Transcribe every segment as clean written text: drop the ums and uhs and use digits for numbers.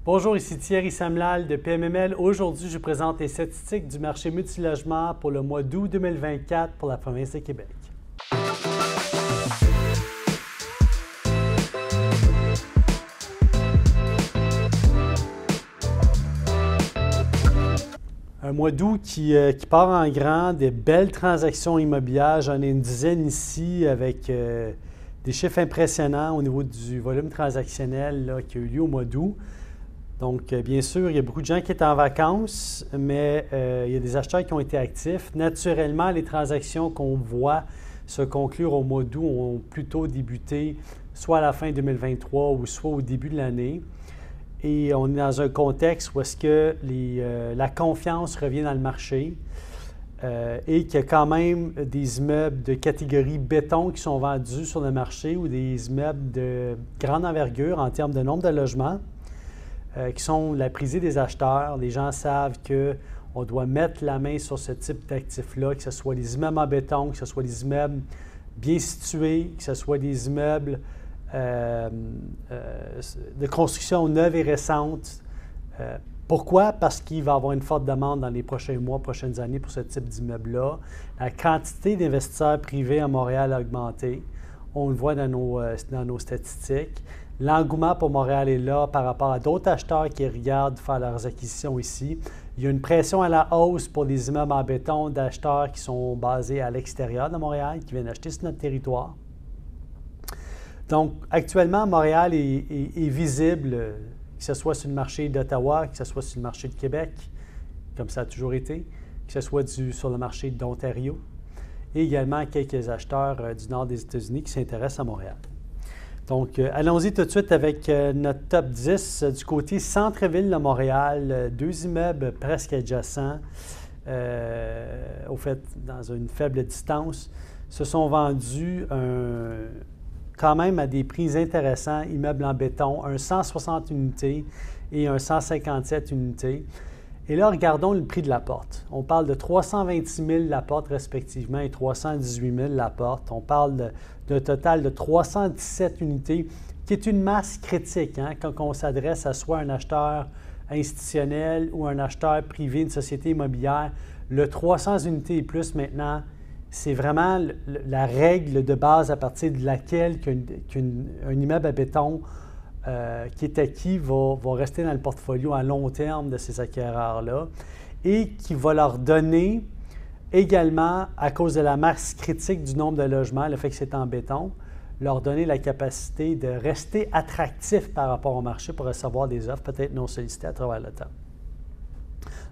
Bonjour, ici Thierry Samlal de PMML. Aujourd'hui, je vous présente les statistiques du marché multilogement pour le mois d'août 2024 pour la province de Québec. Un mois d'août qui part en grand, des belles transactions immobilières. J'en ai une dizaine ici avec des chiffres impressionnants au niveau du volume transactionnel là, qui a eu lieu au mois d'août. Donc, bien sûr, il y a beaucoup de gens qui étaient en vacances, mais il y a des acheteurs qui ont été actifs. Naturellement, les transactions qu'on voit se conclure au mois d'août ont plutôt débuté soit à la fin 2023 ou soit au début de l'année. Et on est dans un contexte où est-ce que la confiance revient dans le marché et qu'il y a quand même des immeubles de catégorie béton qui sont vendus sur le marché ou des immeubles de grande envergure en termes de nombre de logements. Qui sont la prisée des acheteurs. Les gens savent qu'on doit mettre la main sur ce type d'actifs-là, que ce soit des immeubles en béton, que ce soit des immeubles bien situés, que ce soit des immeubles de construction neuve et récente. Pourquoi? Parce qu'il va y avoir une forte demande dans les prochains mois, prochaines années pour ce type d'immeuble-là. La quantité d'investisseurs privés à Montréal a augmenté. On le voit dans nos statistiques. L'engouement pour Montréal est là par rapport à d'autres acheteurs qui regardent faire leurs acquisitions ici. Il y a une pression à la hausse pour les immeubles en béton d'acheteurs qui sont basés à l'extérieur de Montréal, qui viennent acheter sur notre territoire. Donc, actuellement, Montréal est visible, que ce soit sur le marché d'Ottawa, que ce soit sur le marché de Québec, comme ça a toujours été, que ce soit sur le marché d'Ontario, et également quelques acheteurs du nord des États-Unis qui s'intéressent à Montréal. Donc, allons-y tout de suite avec notre top 10 du côté centre-ville de Montréal. Deux immeubles presque adjacents, au fait, dans une faible distance, se sont vendus quand même à des prix intéressants. Immeubles en béton, un 160 unités et un 157 unités. Et là, regardons le prix de la porte. On parle de 326 000 la porte respectivement et 318 000 la porte. On parle d'un total de 317 unités, qui est une masse critique quand on s'adresse à soit un acheteur institutionnel ou un acheteur privé, une société immobilière. Le 300 unités et plus maintenant, c'est vraiment la règle de base à partir de laquelle un immeuble à béton qui est acquis va rester dans le portfolio à long terme de ces acquéreurs-là et qui va leur donner également, à cause de la masse critique du nombre de logements, le fait que c'est en béton, leur donner la capacité de rester attractif par rapport au marché pour recevoir des offres peut-être non sollicitées à travers le temps.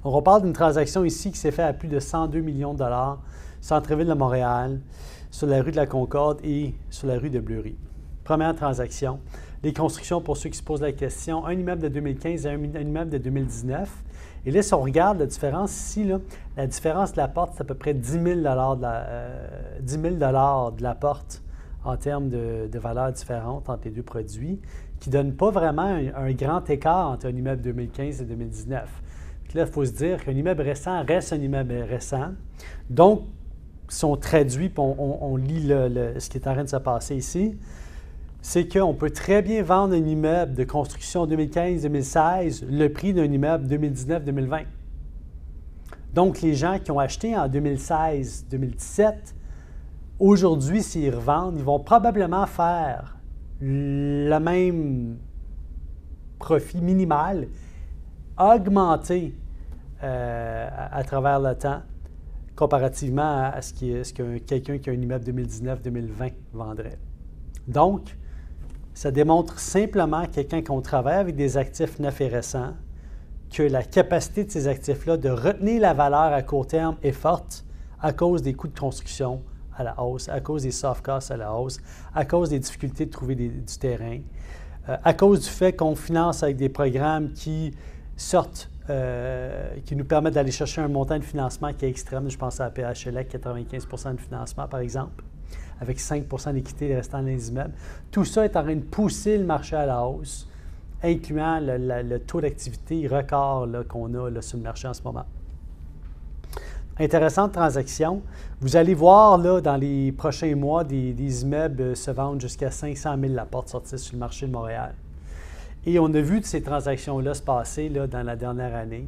Donc, on parle d'une transaction ici qui s'est faite à plus de 102 millions de dollars, centre-ville de Montréal, sur la rue de la Concorde et sur la rue de Bleury. Première transaction. Les constructions, pour ceux qui se posent la question, un immeuble de 2015 et un immeuble de 2019. Et là, si on regarde la différence ici, là, la différence de la porte, c'est à peu près 10 000 de la porte en termes de valeurs différentes entre les deux produits, qui ne donnent pas vraiment un grand écart entre un immeuble 2015 et 2019. Puis là, il faut se dire qu'un immeuble récent reste un immeuble récent. Donc, si on traduit et on lit ce qui est en train de se passer ici, c'est qu'on peut très bien vendre un immeuble de construction 2015-2016 le prix d'un immeuble 2019-2020. Donc, les gens qui ont acheté en 2016-2017, aujourd'hui, s'ils revendent, ils vont probablement faire le même profit minimal, augmenter à travers le temps, comparativement à ce que quelqu'un qui a un immeuble 2019-2020 vendrait. Donc, ça démontre simplement, quelqu'un qu'on travaille avec des actifs neufs et récents, que la capacité de ces actifs-là de retenir la valeur à court terme est forte à cause des coûts de construction à la hausse, à cause des soft costs à la hausse, à cause des difficultés de trouver du terrain, à cause du fait qu'on finance avec des programmes qui sortent, qui nous permettent d'aller chercher un montant de financement qui est extrême. Je pense à la PHLEC, 95 % de financement, par exemple, avec 5 % d'équité restant dans les immeubles. Tout ça est en train de pousser le marché à la hausse, incluant le taux d'activité record qu'on a sur le marché en ce moment. Intéressante transaction. Vous allez voir dans les prochains mois des immeubles se vendent jusqu'à 500 000 la porte sortie sur le marché de Montréal. Et on a vu ces transactions-là se passer là, dans la dernière année.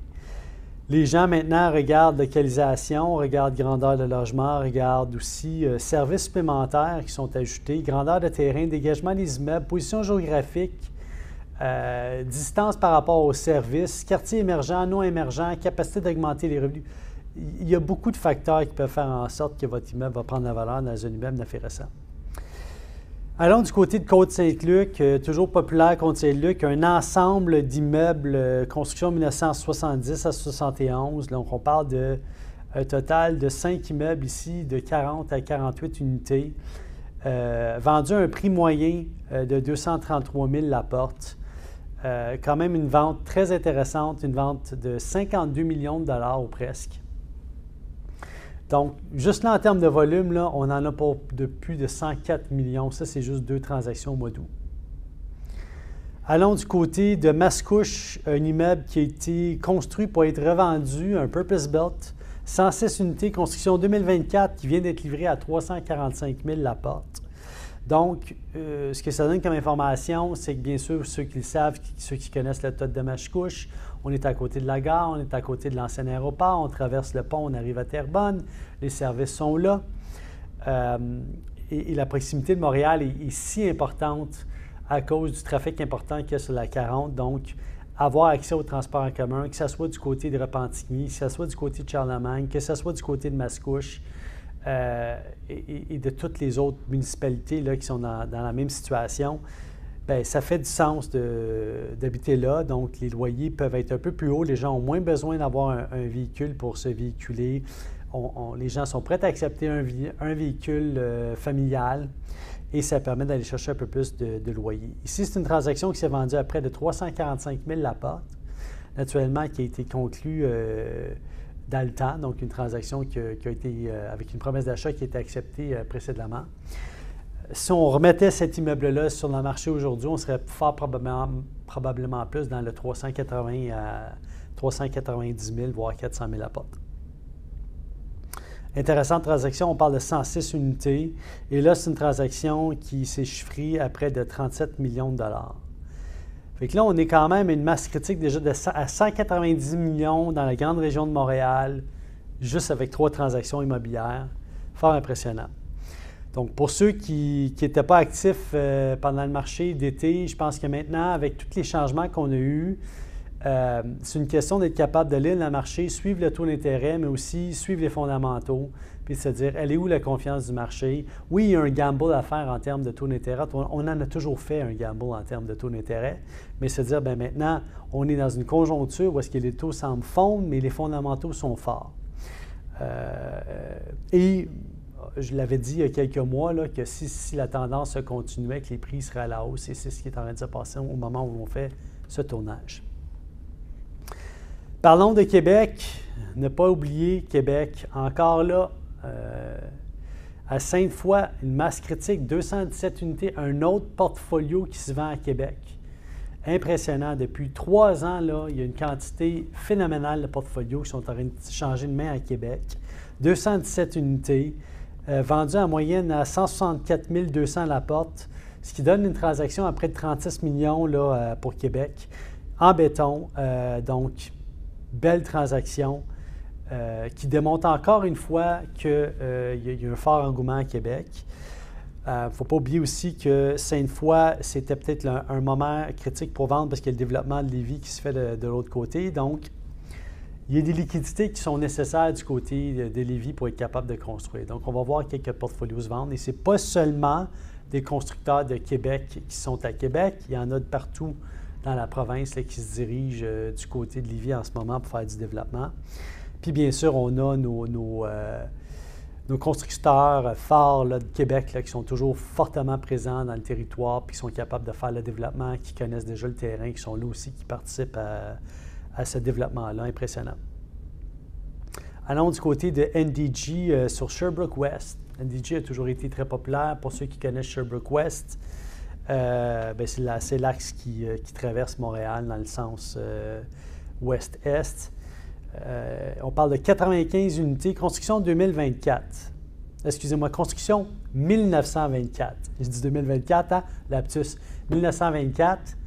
Les gens maintenant regardent localisation, regardent grandeur de logement, regardent aussi services supplémentaires qui sont ajoutés, grandeur de terrain, dégagement des immeubles, position géographique, distance par rapport aux services, quartier émergent, non émergent, capacité d'augmenter les revenus. Il y a beaucoup de facteurs qui peuvent faire en sorte que votre immeuble va prendre la valeur dans un immeuble d'intéressant. Allons du côté de Côte-Saint-Luc, toujours populaire Côte-Saint-Luc, un ensemble d'immeubles, construction 1970 à 71. Donc, on parle d'un total de 5 immeubles ici, de 40 à 48 unités, vendus à un prix moyen de 233 000 la porte. Quand même une vente très intéressante, une vente de 52 millions de dollars ou presque. Donc, juste là, en termes de volume, là, on en a pour de plus de 104 millions. Ça, c'est juste 2 transactions au mois d'août. Allons du côté de Mascouche, un immeuble qui a été construit pour être revendu, un purpose-built, 106 unités, construction 2024, qui vient d'être livré à 345 000 la porte. Donc, ce que ça donne comme information, c'est que bien sûr, ceux qui le savent, ceux qui connaissent le Todd de Mascouche, on est à côté de la gare, on est à côté de l'ancien aéroport, on traverse le pont, on arrive à Terrebonne, les services sont là. Et la proximité de Montréal est si importante à cause du trafic important qu'il y a sur la 40. Donc, avoir accès au transport en commun, que ce soit du côté de Repentigny, que ce soit du côté de Charlemagne, que ce soit du côté de Mascouche et de toutes les autres municipalités là, qui sont dans la même situation, bien, ça fait du sens d'habiter là. Donc, les loyers peuvent être un peu plus hauts. Les gens ont moins besoin d'avoir un véhicule pour se véhiculer. Les gens sont prêts à accepter un véhicule familial et ça permet d'aller chercher un peu plus de loyer. Ici, c'est une transaction qui s'est vendue à près de 345 000 la porte, naturellement, qui a été conclue dans le temps, donc une transaction qui a été avec une promesse d'achat qui a été acceptée précédemment. Si on remettait cet immeuble-là sur le marché aujourd'hui, on serait fort probablement plus dans le 380 à 390 000, voire 400 000 la porte. Intéressante transaction, on parle de 106 unités. Et là, c'est une transaction qui s'est chiffrée à près de 37 millions de dollars. Fait que là, on est quand même à une masse critique déjà à 190 millions dans la grande région de Montréal, juste avec 3 transactions immobilières. Fort impressionnant. Donc, pour ceux qui n'étaient pas actifs pendant le marché d'été, je pense que maintenant, avec tous les changements qu'on a eus, c'est une question d'être capable de lire le marché, suivre le taux d'intérêt, mais aussi suivre les fondamentaux, puis de se dire, elle est où la confiance du marché? Oui, il y a un gamble à faire en termes de taux d'intérêt. On en a toujours fait un gamble en termes de taux d'intérêt, mais se dire, bien maintenant, on est dans une conjoncture où est-ce que les taux semblent fondre, mais les fondamentaux sont forts. Et je l'avais dit il y a quelques mois, là, que si la tendance se continuait, que les prix seraient à la hausse, et c'est ce qui est en train de se passer au moment où on fait ce tournage. Parlons de Québec. Ne pas oublier Québec. Encore là, à Sainte-Foy, une masse critique, 217 unités, un autre portfolio qui se vend à Québec. Impressionnant. Depuis 3 ans, là, il y a une quantité phénoménale de portfolios qui sont en train de changer de main à Québec. 217 unités, vendues en moyenne à 164 200 la porte, ce qui donne une transaction à près de 36 millions là, pour Québec, en béton. Donc, belle transaction qui démontre encore une fois qu'il y a un fort engouement à Québec. Il ne faut pas oublier aussi que Sainte-Foy, c'était peut-être un moment critique pour vendre parce qu'il y a le développement de Lévis qui se fait de l'autre côté. Donc, il y a des liquidités qui sont nécessaires du côté de Lévis pour être capable de construire. Donc, on va voir quelques portfolios se vendre. Et ce n'est pas seulement des constructeurs de Québec qui sont à Québec. Il y en a de partout dans la province là, qui se dirigent du côté de Lévis en ce moment pour faire du développement. Puis bien sûr, on a nos constructeurs forts là, de Québec là, qui sont toujours fortement présents dans le territoire puis qui sont capables de faire le développement, qui connaissent déjà le terrain, qui sont là aussi, qui participent à ce développement-là. Impressionnant. Allons du côté de NDG sur Sherbrooke West. NDG a toujours été très populaire. Pour ceux qui connaissent Sherbrooke West, c'est l'axe qui traverse Montréal dans le sens ouest-est. On parle de 95 unités, construction 2024. Excusez-moi, construction 1924. Je dis 2024, hein? Lapsus. 1924.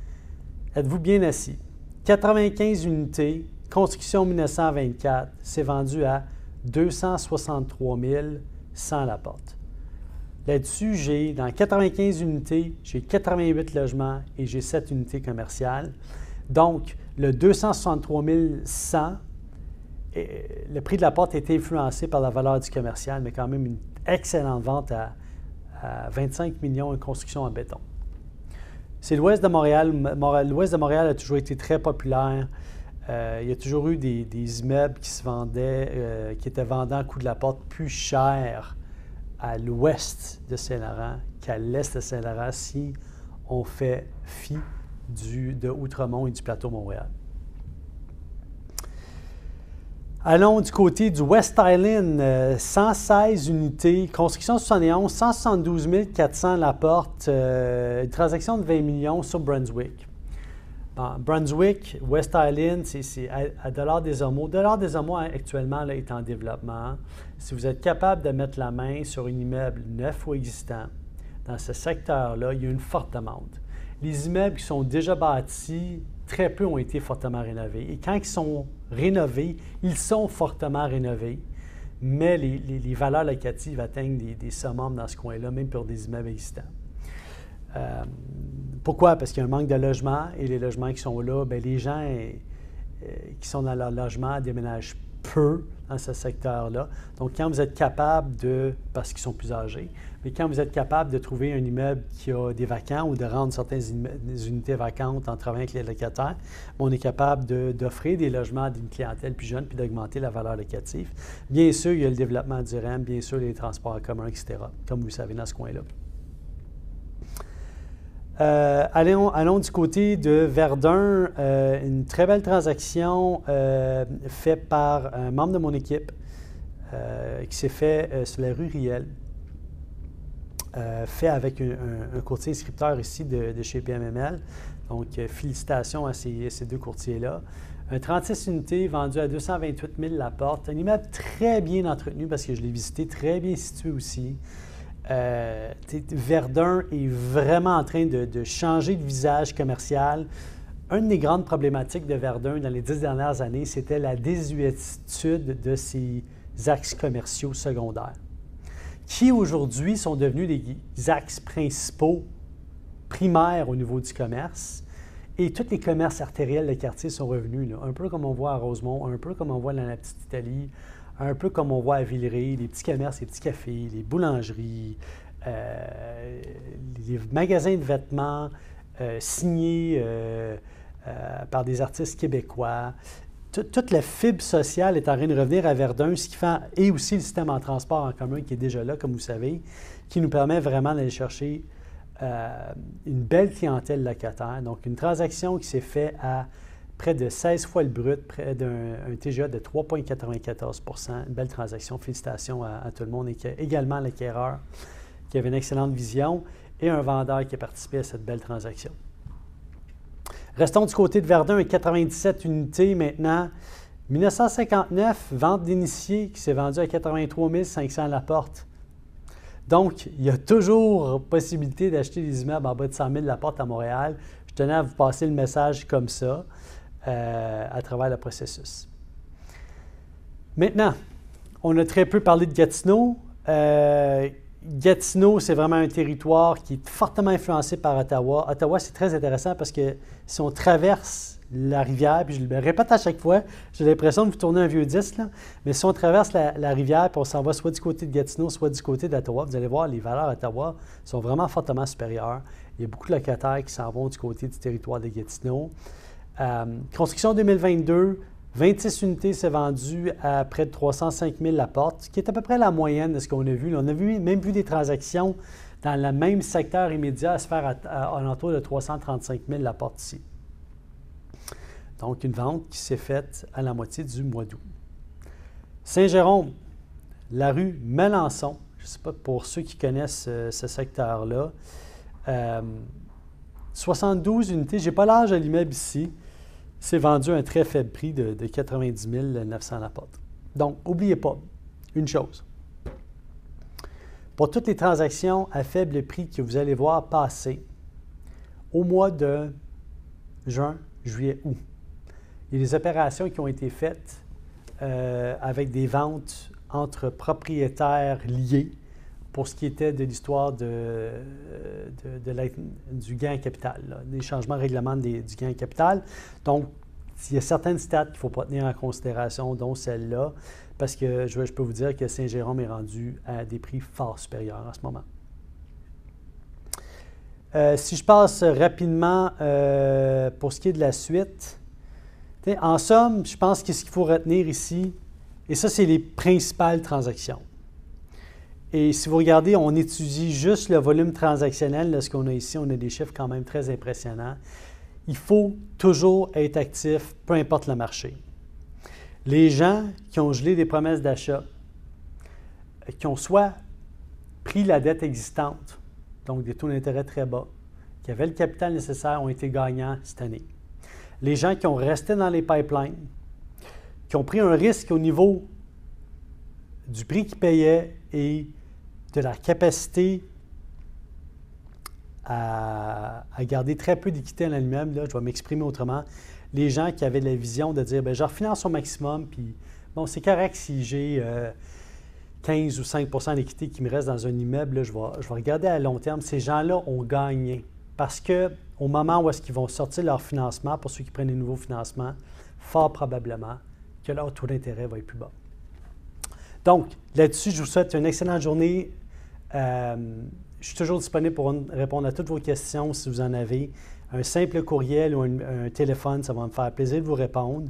Êtes-vous bien assis? 95 unités, construction 1924, c'est vendu à 263 100 la porte. Là-dessus, dans 95 unités, j'ai 88 logements et j'ai 7 unités commerciales. Donc, le 263 100, le prix de la porte est influencé par la valeur du commercial, mais quand même une excellente vente à 25 millions en construction en béton. C'est l'ouest de Montréal. L'ouest de Montréal a toujours été très populaire. Il y a toujours eu des immeubles qui se vendaient, qui étaient vendus à coût de la porte plus cher à l'ouest de Saint-Laurent qu'à l'est de Saint-Laurent si on fait fi de Outremont et du plateau Montréal. Allons du côté du West Island, 116 unités, construction 71, 172 400 la porte, une transaction de 20 millions sur Brunswick. Bon, Brunswick, West Island, c'est à $des-Ormeaux. $des-Ormeaux actuellement là, est en développement. Si vous êtes capable de mettre la main sur un immeuble neuf ou existant, dans ce secteur-là, il y a une forte demande. Les immeubles qui sont déjà bâtis, très peu ont été fortement rénovés. Et quand ils sont rénovés, ils sont fortement rénovés, mais les valeurs locatives atteignent des summums dans ce coin-là, même pour des immeubles existants. Pourquoi? Parce qu'il y a un manque de logements et les logements qui sont là, bien, les gens qui sont dans leur logement déménagent peu dans ce secteur-là. Donc, quand vous êtes capable parce qu'ils sont plus âgés, mais quand vous êtes capable de trouver un immeuble qui a des vacants ou de rendre certaines unités vacantes en travaillant avec les locataires, on est capable d'offrir des logements à une clientèle plus jeune puis d'augmenter la valeur locative. Bien sûr, il y a le développement du REM, bien sûr, les transports en commun, etc., comme vous le savez dans ce coin-là. Allons du côté de Verdun, une très belle transaction faite par un membre de mon équipe qui s'est fait sur la rue Riel, fait avec un courtier inscripteur ici de chez PMML. Donc, félicitations à ces deux courtiers-là. Un 36 unités vendu à 228 000 la porte. Un immeuble très bien entretenu parce que je l'ai visité, très bien situé aussi. Verdun est vraiment en train de changer de visage commercial. Une des grandes problématiques de Verdun dans les 10 dernières années, c'était la désuétude de ses axes commerciaux secondaires, qui aujourd'hui sont devenus des axes principaux primaires au niveau du commerce. Et tous les commerces artériels de quartier sont revenus, là, un peu comme on voit à Rosemont, un peu comme on voit dans la Petite Italie, un peu comme on voit à Villeray, les petits commerces, les petits cafés, les boulangeries, les magasins de vêtements signés par des artistes québécois. Toute la fibre sociale est en train de revenir à Verdun, ce qui fait, et aussi le système en transport en commun qui est déjà là, comme vous savez, qui nous permet vraiment d'aller chercher une belle clientèle locataire. Donc, une transaction qui s'est faite à près de 16 fois le brut, près d'un TGA de 3,94 %. Une belle transaction. Félicitations à tout le monde et également à l'acquéreur qui avait une excellente vision et un vendeur qui a participé à cette belle transaction. Restons du côté de Verdun avec 97 unités maintenant. 1959, vente d'initiés qui s'est vendue à 83 500 la porte. Donc, il y a toujours possibilité d'acheter des immeubles en bas de 100 000 la porte à Montréal. Je tenais à vous passer le message comme ça. À travers le processus. Maintenant, on a très peu parlé de Gatineau. Gatineau, c'est vraiment un territoire qui est fortement influencé par Ottawa. Ottawa, c'est très intéressant parce que si on traverse la rivière, puis je le répète à chaque fois, j'ai l'impression de vous tourner un vieux disque, là, mais si on traverse la rivière, puis on s'en va soit du côté de Gatineau, soit du côté d'Ottawa, vous allez voir, les valeurs d'Ottawa sont vraiment fortement supérieures. Il y a beaucoup de locataires qui s'en vont du côté du territoire de Gatineau. Construction 2022, 26 unités s'est vendu à près de 305 000 la porte, ce qui est à peu près la moyenne de ce qu'on a vu. On a même vu des transactions dans le même secteur immédiat à se faire à l'entour de 335 000 la porte ici. Donc, une vente qui s'est faite à la moitié du mois d'août. Saint-Jérôme, la rue Melançon, je ne sais pas pour ceux qui connaissent ce secteur-là, 72 unités, je n'ai pas l'âge de l'immeuble ici, c'est vendu à un très faible prix de 90 900 la porte. Donc, n'oubliez pas une chose. Pour toutes les transactions à faible prix que vous allez voir passer au mois de juin, juillet, août. Il y a des opérations qui ont été faites avec des ventes entre propriétaires liés pour ce qui était de l'histoire du gain en capital, là, des changements règlements du gain en capital. Donc, il y a certaines stats qu'il ne faut pas tenir en considération, dont celle-là, parce que je peux vous dire que Saint-Jérôme est rendu à des prix fort supérieurs en ce moment. Si je passe rapidement pour ce qui est de la suite, en somme, je pense que ce qu'il faut retenir ici, et ça, c'est les principales transactions. Et si vous regardez, on étudie juste le volume transactionnel. Là, ce qu'on a ici, on a des chiffres quand même très impressionnants. Il faut toujours être actif, peu importe le marché. Les gens qui ont gelé des promesses d'achat, qui ont soit pris la dette existante, donc des taux d'intérêt très bas, qui avaient le capital nécessaire, ont été gagnants cette année. Les gens qui ont resté dans les pipelines, qui ont pris un risque au niveau du prix qu'ils payaient et de la capacité à garder très peu d'équité à l'immeuble, là, je vais m'exprimer autrement. Les gens qui avaient la vision de dire, bien, je refinance au maximum, puis bon, c'est correct si j'ai 15 ou 5 % d'équité qui me reste dans un immeuble, là, je vais regarder à long terme. Ces gens-là ont gagné parce qu'au moment où est-ce qu'ils vont sortir leur financement, pour ceux qui prennent des nouveaux financements, fort probablement que leur taux d'intérêt va être plus bas. Donc, là-dessus, je vous souhaite une excellente journée. Je suis toujours disponible pour répondre à toutes vos questions si vous en avez. Un simple courriel ou un téléphone, ça va me faire plaisir de vous répondre.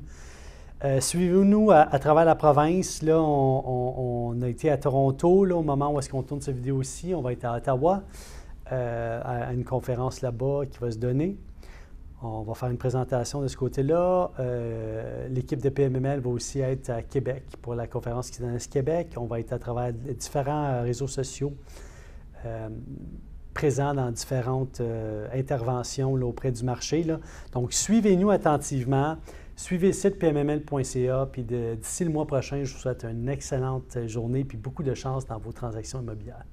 Suivez-nous à travers la province. Là, on a été à Toronto là, au moment où est-ce qu'on tourne cette vidéo aussi. On va être à Ottawa à une conférence là-bas qui va se donner. On va faire une présentation de ce côté-là. L'équipe de PMML va aussi être à Québec pour la conférence qui se donne à Québec. On va être à travers différents réseaux sociaux présents dans différentes interventions là, auprès du marché. Là. Donc, suivez-nous attentivement. Suivez le site pmml.ca. Puis d'ici le mois prochain, je vous souhaite une excellente journée et beaucoup de chance dans vos transactions immobilières.